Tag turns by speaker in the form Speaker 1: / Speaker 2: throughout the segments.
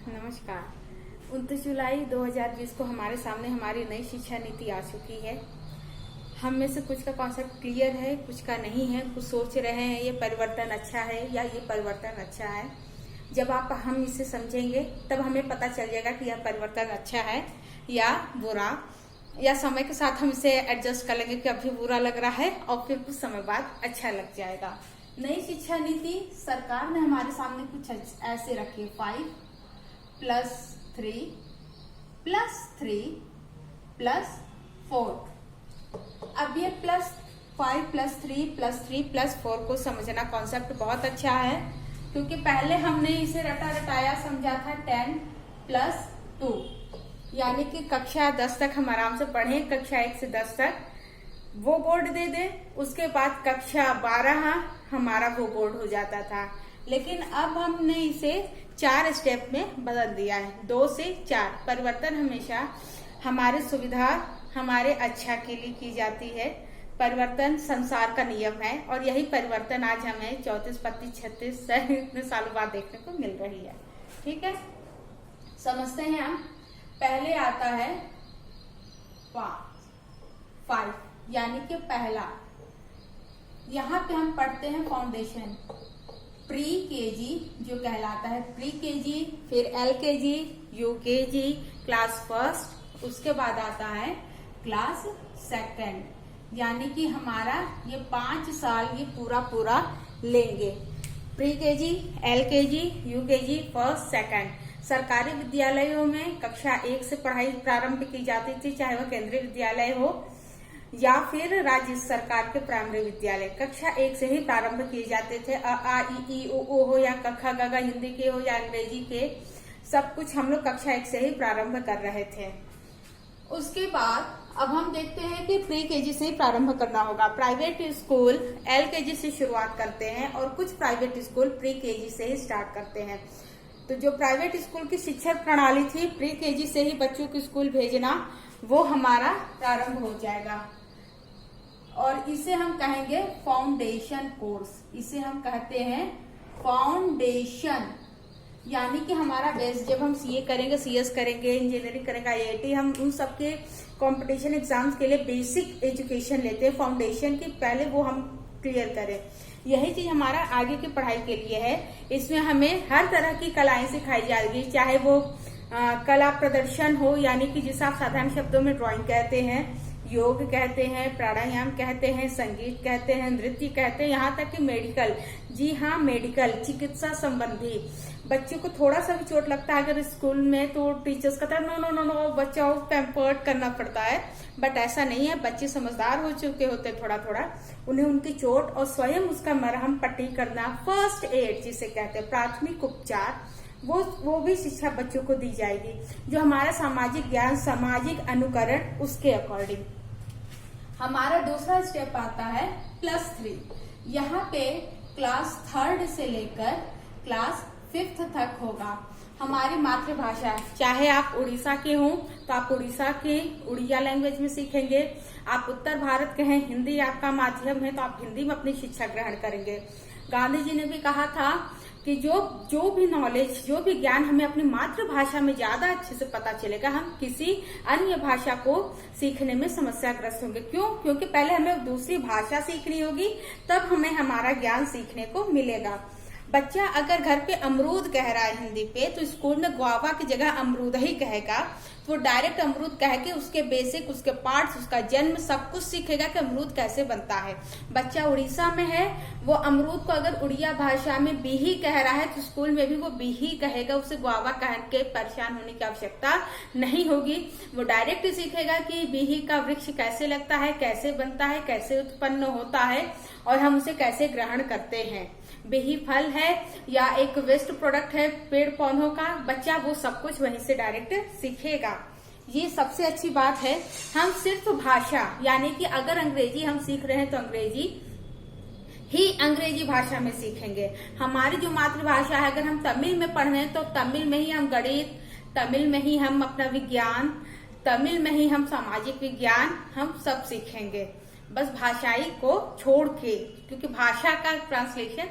Speaker 1: नमस्कार। 29 जुलाई 2020 को हमारे सामने हमारी नई शिक्षा नीति आ चुकी है। हम में से कुछ का कॉन्सेप्ट क्लियर है, कुछ का नहीं है। कुछ सोच रहे हैं ये परिवर्तन अच्छा है या ये परिवर्तन अच्छा है। जब हम इसे समझेंगे तब हमें पता चल जाएगा कि यह परिवर्तन अच्छा है या बुरा, या समय के साथ हम इसे एडजस्ट कर लेंगे कि अभी बुरा लग रहा है और फिर कुछ समय बाद अच्छा लग जाएगा। नई शिक्षा नीति सरकार ने हमारे सामने कुछ ऐसे रखी, 5+3+3+4। अब ये +5+3+3+4 को समझना कॉन्सेप्ट बहुत अच्छा है, क्योंकि पहले हमने इसे रटाया समझा था 10+2, यानी कि कक्षा 10 तक हम आराम से पढ़े, कक्षा 1 से 10 तक वो बोर्ड दे दे, उसके बाद कक्षा 12 हमारा वो बोर्ड हो जाता था। लेकिन अब हमने इसे 4 स्टेप में बदल दिया है, 2 से 4। परिवर्तन हमेशा हमारे सुविधा, हमारे अच्छा के लिए की जाती है। परिवर्तन संसार का नियम है और यही परिवर्तन आज हमें 34, 35, 36 इतने सालों बाद देखने को मिल रही है। ठीक है, समझते हैं हम। पहले आता है 5, यानी कि पहला। यहाँ पे हम पढ़ते हैं फाउंडेशन, प्री केजी जो कहलाता है प्री केजी, फिर एलकेजी, यूकेजी, क्लास फर्स्ट, उसके बाद आता है क्लास सेकंड, यानी कि हमारा ये 5 साल ये पूरा लेंगे। Pre KG, LKG, UKG, first, second. सरकारी विद्यालयों में कक्षा 1 से पढ़ाई प्रारंभ की जाती थी, चाहे वह केंद्रीय विद्यालय हो या फिर राज्य सरकार के प्राइमरी विद्यालय। कक्षा 1 से ही प्रारंभ किए जाते थे। अ आ इ ई उ ऊ हो या क ख ग घ, हिंदी के हो या अंग्रेजी के, सब कुछ हम लोग कक्षा 1 से ही प्रारंभ कर रहे थे। उसके बाद अब हम देखते हैं कि प्री केजी से ही प्रारंभ करना होगा। प्राइवेट स्कूल एलकेजी से शुरुआत करते हैं और कुछ प्राइवेट स्कूल प्री केजी से ही स्टार्ट करते हैं। तो जो प्राइवेट स्कूल की शिक्षा प्रणाली थी, प्री केजी से ही बच्चों को स्कूल भेजना, वो हमारा प्रारंभ हो जाएगा और इसे हम कहेंगे फाउंडेशन कोर्स। इसे हम कहते हैं फाउंडेशन, यानी कि हमारा बेस। जब हम सीए करेंगे, सीएस करेंगे, इंजीनियरिंग करेंगे, आईआईटी, हम उन सबके कंपटीशन एग्जाम्स के लिए बेसिक एजुकेशन लेते हैं। फाउंडेशन की पहले वो हम क्लियर करें। यही चीज हमारा आगे की पढ़ाई के लिए है। इसमें हमें हर तरह की कलाएं सिखाई जाएगी, चाहे वो कला प्रदर्शन हो, यानी कि जिसे आप साधारण शब्दों में ड्राइंग कहते हैं, योग कहते हैं, प्राणायाम कहते हैं, संगीत कहते हैं, नृत्य कहते हैं, यहाँ तक कि मेडिकल। जी हाँ, मेडिकल, चिकित्सा संबंधी। बच्चों को थोड़ा सा भी चोट लगता है अगर स्कूल में, तो टीचर्स कहता है नो नो नो नो, बच्चा को पैम्पर्ड करना पड़ता है। बट ऐसा नहीं है, बच्चे समझदार हो चुके होते थोड़ा, उन्हें उनकी चोट और स्वयं उसका मरहम पट्टी करना, फर्स्ट एड जिसे कहते हैं, प्राथमिक उपचार, वो भी शिक्षा बच्चों को दी जाएगी। जो हमारा सामाजिक ज्ञान, सामाजिक अनुकरण, उसके अकॉर्डिंग। हमारा दूसरा स्टेप आता है +3। यहाँ पे क्लास 3 से लेकर क्लास 5 तक होगा। हमारी मातृभाषा, चाहे आप उड़ीसा के हों तो आप उड़ीसा के उड़िया लैंग्वेज में सीखेंगे। आप उत्तर भारत के हैं, हिंदी आपका माध्यम है, तो आप हिंदी में अपनी शिक्षा ग्रहण करेंगे। गांधी जी ने भी कहा था कि जो भी नॉलेज, जो भी ज्ञान हमें अपनी मातृभाषा में ज्यादा अच्छे से पता चलेगा, हम किसी अन्य भाषा को सीखने में समस्याग्रस्त होंगे। क्यों? क्योंकि पहले हमें दूसरी भाषा सीखनी होगी, तब हमें हमारा ज्ञान सीखने को मिलेगा। बच्चा अगर घर पे अमरूद कह रहा है हिंदी पे, तो स्कूल में गुआवा की जगह अमरूद ही कहेगा। तो वो डायरेक्ट अमरूद कह के उसके बेसिक, उसके पार्ट्स, उसका जन्म, सब कुछ सीखेगा कि अमरूद कैसे बनता है। बच्चा उड़ीसा में है, वो अमरूद को अगर उड़िया भाषा में बिही कह रहा है, तो स्कूल में भी वो बिही कहेगा। उसे गुआवा कह के परेशान होने की आवश्यकता नहीं होगी। वो डायरेक्ट सीखेगा कि बिही का वृक्ष कैसे लगता है, कैसे बनता है, कैसे उत्पन्न होता है और हम उसे कैसे ग्रहण करते हैं। बिही फल है या एक वेस्ट प्रोडक्ट है पेड़ पौधों का, बच्चा वो सब कुछ वहीं से डायरेक्ट सीखेगा। ये सबसे अच्छी बात है। हम सिर्फ भाषा, यानी कि अगर अंग्रेजी हम सीख रहे हैं तो अंग्रेजी भाषा में सीखेंगे। हमारी जो मातृभाषा है, अगर हम तमिल में पढ़ रहे हैं तो तमिल में ही हम गणित, तमिल में ही हम अपना विज्ञान, तमिल में ही हम सामाजिक विज्ञान, हम सब सीखेंगे। बस भाषाई को छोड़ के, क्योंकि भाषा का ट्रांसलेशन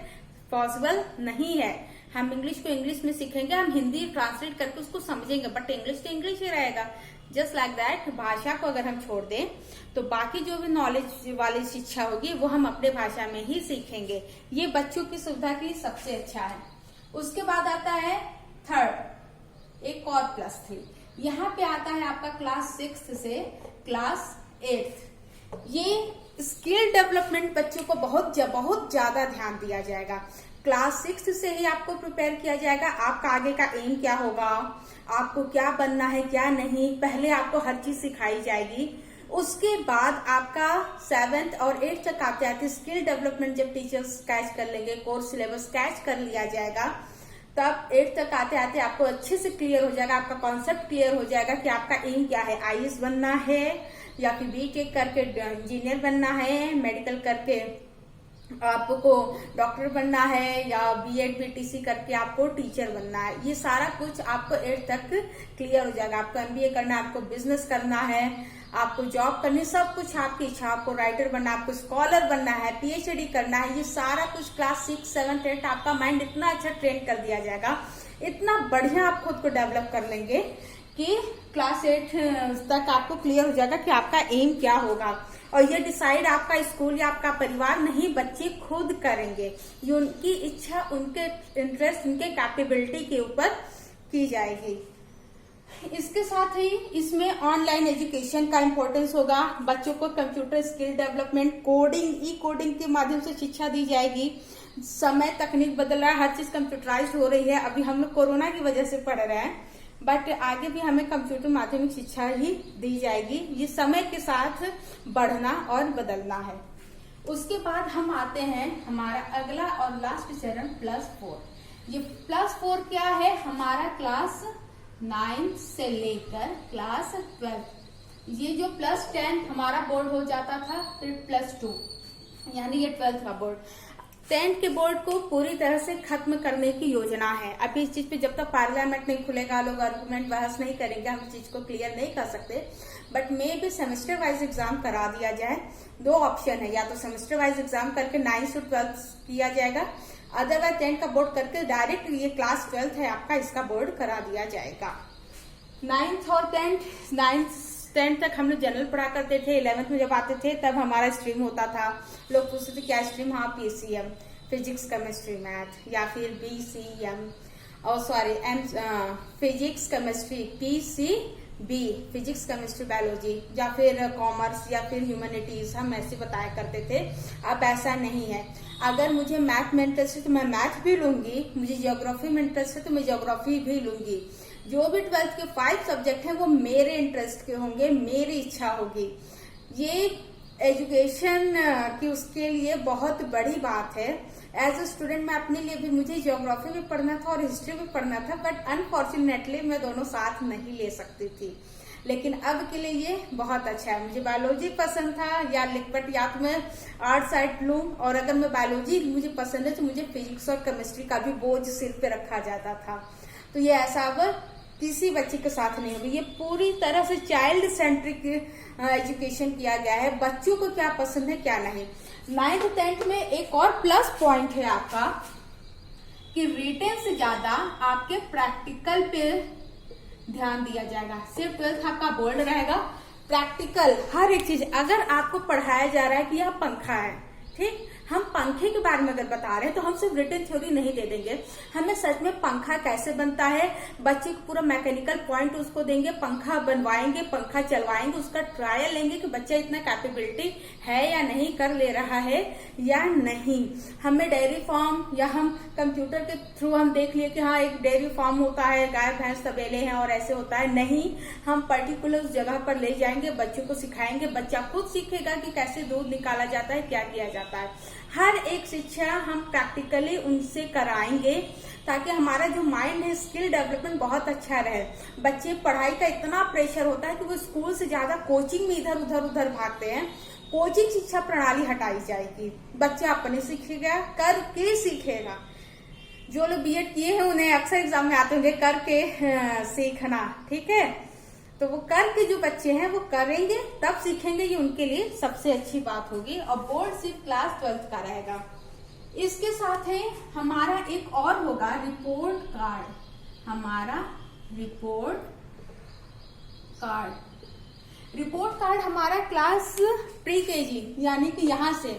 Speaker 1: पॉसिबल नहीं है। हम इंग्लिश को इंग्लिश में सीखेंगे, हम हिंदी ट्रांसलेट करके उसको समझेंगे, बट इंग्लिश तो इंग्लिश ही रहेगा। जस्ट लाइक दैट भाषा को अगर हम छोड़ दें तो बाकी जो भी नॉलेज वाली शिक्षा होगी वो हम अपने भाषा में ही सीखेंगे। ये बच्चों की सुविधा के लिए सबसे अच्छा है। उसके बाद आता है थर्ड, एक और +3। यहाँ पे आता है आपका क्लास 6 से क्लास 8। ये स्किल डेवलपमेंट बच्चों को बहुत ज्यादा ध्यान दिया जाएगा। क्लास 6 से ही आपको प्रिपेयर किया जाएगा, आपका आगे का एम क्या होगा, आपको क्या बनना है क्या नहीं, पहले आपको हर चीज सिखाई जाएगी। उसके बाद आपका 7th और 8th तक आते आते स्किल डेवलपमेंट जब टीचर्स कैच कर लेंगे, कोर्स सिलेबस कैच कर लिया जाएगा, तब 8th तक आते आते आपको अच्छे से क्लियर हो जाएगा, आपका कॉन्सेप्ट क्लियर हो जाएगा कि आपका एम क्या है, IAS बनना है या फिर BTech करके इंजीनियर बनना है, मेडिकल करके आपको डॉक्टर बनना है, या B.Ed BTC करके आपको टीचर बनना है। ये सारा कुछ आपको 8th तक क्लियर हो जाएगा। आपको MBA करना है, आपको बिजनेस करना है, आपको जॉब करनी, सब कुछ आपकी इच्छा, आपको राइटर बनना है, आपको स्कॉलर बनना है, PhD करना है, ये सारा कुछ क्लास 6, 7, 8 आपका माइंड इतना अच्छा ट्रेन कर दिया जाएगा, इतना बढ़िया आप खुद को डेवलप कर लेंगे कि क्लास 8 तक आपको क्लियर हो जाएगा कि आपका एम क्या होगा। और ये डिसाइड आपका स्कूल या आपका परिवार नहीं, बच्चे खुद करेंगे। ये उनकी इच्छा, उनके इंटरेस्ट, उनके कैपेबिलिटी के ऊपर की जाएगी। इसके साथ ही इसमें ऑनलाइन एजुकेशन का इम्पोर्टेंस होगा। बच्चों को कंप्यूटर स्किल डेवलपमेंट, कोडिंग, ई-कोडिंग के माध्यम से शिक्षा दी जाएगी। समय तकनीक बदल रहा है, हर चीज कंप्यूटराइज्ड हो रही है। अभी हम लोग कोरोना की वजह से पढ़ रहे हैं, बट आगे भी हमें कंप्यूटर माध्यमिक शिक्षा ही दी जाएगी। ये समय के साथ बढ़ना और बदलना है। उसके बाद हम आते हैं हमारा अगला और लास्ट चरण +4। ये +4 क्या है, हमारा क्लास 9 से लेकर क्लास 12। ये जो +10 हमारा बोर्ड हो जाता था, फिर +2 यानी ये 12th का बोर्ड। 10th के बोर्ड को पूरी तरह से खत्म करने की योजना है। अभी इस चीज पे जब तक पार्लियामेंट नहीं खुलेगा, लोग आर्गुमेंट बहस नहीं करेंगे, हम इस चीज को क्लियर नहीं कर सकते। बट मे भी सेमेस्टर वाइज एग्जाम करा दिया जाए। 2 ऑप्शन है, या तो सेमेस्टर वाइज एग्जाम करके 9th से 12th किया जाएगा, अदरवाइज 10th का बोर्ड करके डायरेक्ट ये क्लास 12th है आपका, इसका बोर्ड करा दिया जाएगा। 9th और 10th तक हम लोग जनरल पढ़ा करते थे। 11th में जब आते थे तब हमारा स्ट्रीम होता था। लोग पूछते थे क्या स्ट्रीम, हाँ PCM, फिजिक्स केमिस्ट्री मैथ, या फिर BCM और sorry physics chemistry PCB, physics chemistry biology, या फिर कॉमर्स या फिर ह्यूमैनिटीज, हम ऐसे बताया करते थे। अब ऐसा नहीं है। अगर मुझे मैथ में इंटरेस्ट है तो मैं मैथ भी लूंगी, मुझे ज्योग्राफी में इंटरेस्ट है तो मैं ज्योग्राफी भी लूंगी। जो भी 12th के 5 सब्जेक्ट हैं वो मेरे इंटरेस्ट के होंगे, मेरी इच्छा होगी। ये एजुकेशन की उसके लिए बहुत बड़ी बात है। एज ए स्टूडेंट मैं अपने लिए भी, मुझे ज्योग्राफी भी पढ़ना था और हिस्ट्री भी पढ़ना था, बट अनफॉर्चुनेटली मैं दोनों साथ नहीं ले सकती थी। लेकिन अब के लिए ये बहुत अच्छा है। मुझे बायोलॉजी पसंद था या बट या तो मैं आर्ट साइड लूं, और अगर मैं बायोलॉजी मुझे पसंद है तो मुझे फिजिक्स और केमिस्ट्री का भी बोझ सिर पे रखा जाता था। तो ये ऐसा अब किसी बच्चे के साथ नहीं होगी। ये पूरी तरह से चाइल्ड सेंट्रिक एजुकेशन किया गया है, बच्चों को क्या पसंद है क्या नहीं। 9th 10th में एक और प्लस पॉइंट है आपका कि रिटेन से ज्यादा आपके प्रैक्टिकल पे ध्यान दिया जाएगा। सिर्फ 12th आपका बोर्ड रहेगा, प्रैक्टिकल हर एक चीज। अगर आपको पढ़ाया जा रहा है कि यह पंखा है, ठीक, हम पंखे के बारे में अगर बता रहे हैं तो हम सिर्फ रिटन थ्योरी नहीं दे देंगे, हमें सच में पंखा कैसे बनता है, बच्चे को पूरा मैकेनिकल पॉइंट उसको देंगे, पंखा बनवाएंगे, पंखा चलवाएंगे, उसका ट्रायल लेंगे कि बच्चा इतना कैपेबिलिटी है या नहीं, कर ले रहा है या नहीं। हमें डेयरी फार्म या हम कंप्यूटर के थ्रू हम देख लिए कि हाँ एक डेयरी फार्म होता है, गाय भैंस तबेले हैं और ऐसे होता है, नहीं, हम पर्टिकुलर जगह पर ले जाएंगे, बच्चों को सिखाएंगे, बच्चा खुद सीखेगा कि कैसे दूध निकाला जाता है, क्या किया जाता है। हर एक शिक्षा हम प्रैक्टिकली उनसे कराएंगे ताकि हमारा जो माइंड है, स्किल डेवलपमेंट बहुत अच्छा रहे। बच्चे पढ़ाई का इतना प्रेशर होता है कि वो स्कूल से ज्यादा कोचिंग में इधर उधर भागते हैं। कोचिंग शिक्षा प्रणाली हटाई जाएगी, बच्चा अपने सीखेगा, करके सीखेगा। जो लोग B.Ed किए हैं उन्हें अक्सर एग्जाम में आते होंगे करके सीखना, ठीक है, तो वो करके जो बच्चे हैं वो करेंगे तब सीखेंगे, ये उनके लिए सबसे अच्छी बात होगी। और बोर्ड सिर्फ क्लास 12th का रहेगा। इसके साथ है हमारा एक और होगा रिपोर्ट कार्ड। हमारा रिपोर्ट कार्ड हमारा क्लास प्री केजी यानी कि यहाँ से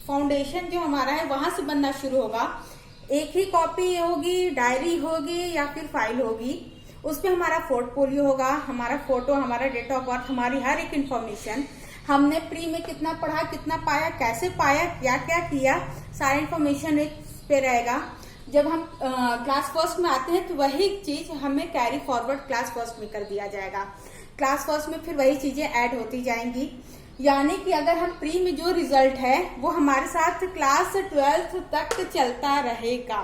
Speaker 1: फाउंडेशन जो हमारा है वहां से बनना शुरू होगा। एक ही कॉपी होगी, डायरी होगी या फिर फाइल होगी। उसपे हमारा पोर्टफोलियो होगा, हमारा फोटो, हमारा डेट ऑफ बर्थ, हमारी हर एक इन्फॉर्मेशन, हमने प्री में कितना पढ़ा, कितना पाया, कैसे पाया, क्या क्या किया, सारी इन्फॉर्मेशन एक पे रहेगा। जब हम क्लास फर्स्ट में आते हैं तो वही चीज हमें कैरी फॉरवर्ड क्लास फर्स्ट में कर दिया जाएगा। क्लास फर्स्ट में फिर वही चीजें ऐड होती जाएंगी। यानी कि अगर हम प्री में जो रिजल्ट है वो हमारे साथ क्लास 12th तक चलता रहेगा।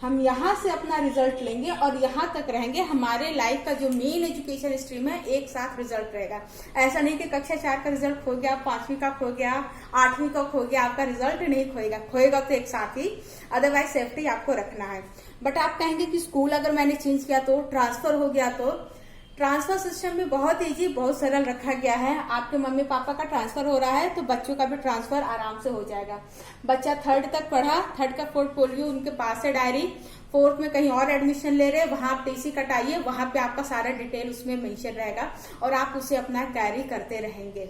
Speaker 1: हम यहाँ से अपना रिजल्ट लेंगे और यहाँ तक रहेंगे। हमारे लाइफ का जो मेन एजुकेशन स्ट्रीम है एक साथ रिजल्ट रहेगा। ऐसा नहीं कि कक्षा 4 का रिजल्ट खो गया, 5वीं का खो गया, 8वीं का खो गया, आपका रिजल्ट नहीं खोएगा तो एक साथ ही, अदरवाइज सेफ्टी आपको रखना है। बट आप कहेंगे कि स्कूल अगर मैंने चेंज किया तो, ट्रांसफर हो गया तो, ट्रांसफर सिस्टम में बहुत इजी, बहुत सरल रखा गया है। आपके मम्मी पापा का ट्रांसफर हो रहा है तो बच्चों का भी ट्रांसफर आराम से हो जाएगा। बच्चा 3rd तक पढ़ा, 3rd का पोर्टफोलियो उनके पास है, डायरी, 4th में कहीं और एडमिशन ले रहे, वहां आप टीसी कटाइए, वहां पे आपका सारा डिटेल उसमें मेंशन रहेगा और आप उसे अपना कैरी करते रहेंगे।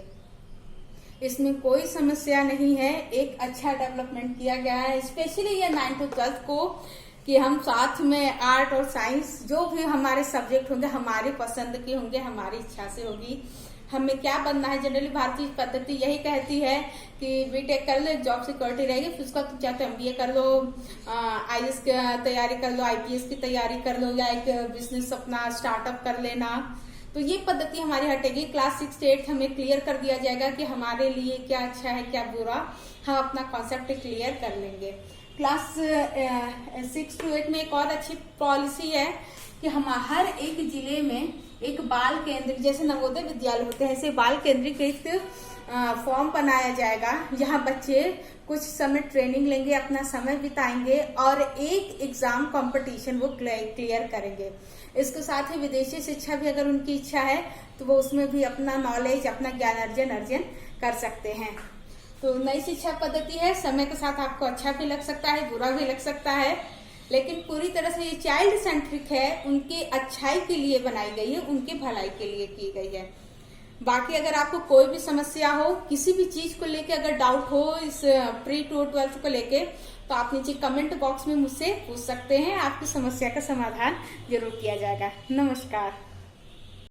Speaker 1: इसमें कोई समस्या नहीं है। एक अच्छा डेवलपमेंट किया गया है, स्पेशली ये 9th to 12th को, कि हम साथ में आर्ट और साइंस जो भी हमारे सब्जेक्ट होंगे हमारी पसंद के होंगे, हमारी इच्छा से होगी। हमें क्या बनना है, जनरली भारतीय पद्धति यही कहती है कि बीटेक कर लो, जॉब सिक्योरिटी रहेगी, फिर उसका तुम चाहे तो एमबीए कर लो, आईएएस की तैयारी कर लो, आईपीएस की तैयारी कर लो, या एक बिजनेस अपना स्टार्टअप कर लेना। तो ये पद्धति हमारी हटेगी। क्लास 6 से 8 हमें क्लियर कर दिया जाएगा कि हमारे लिए क्या अच्छा है क्या बुरा, हम अपना कॉन्सेप्ट क्लियर कर लेंगे। क्लास 6 to 8 में एक और अच्छी पॉलिसी है कि हम हर एक जिले में एक बाल केंद्र, जैसे नवोदय विद्यालय होते हैं ऐसे बाल केंद्रीकृत फॉर्म बनाया जाएगा, जहां बच्चे कुछ समय ट्रेनिंग लेंगे, अपना समय बिताएंगे और एक एग्जाम कंपटीशन वो क्लियर करेंगे। इसके साथ ही विदेशी शिक्षा भी अगर उनकी इच्छा है तो वो उसमें भी अपना नॉलेज, अपना ज्ञान अर्जन कर सकते हैं। तो नई शिक्षा पद्धति है, समय के साथ आपको अच्छा भी लग सकता है, बुरा भी लग सकता है, लेकिन पूरी तरह से ये चाइल्ड सेंट्रिक है, उनकी अच्छाई के लिए बनाई गई है, उनकी भलाई के लिए की गई है। बाकी अगर आपको कोई भी समस्या हो, किसी भी चीज को लेके अगर डाउट हो इस प्री टू 12th को लेके, तो आप नीचे कमेंट बॉक्स में मुझसे पूछ सकते हैं। आपकी समस्या का समाधान जरूर किया जाएगा। नमस्कार।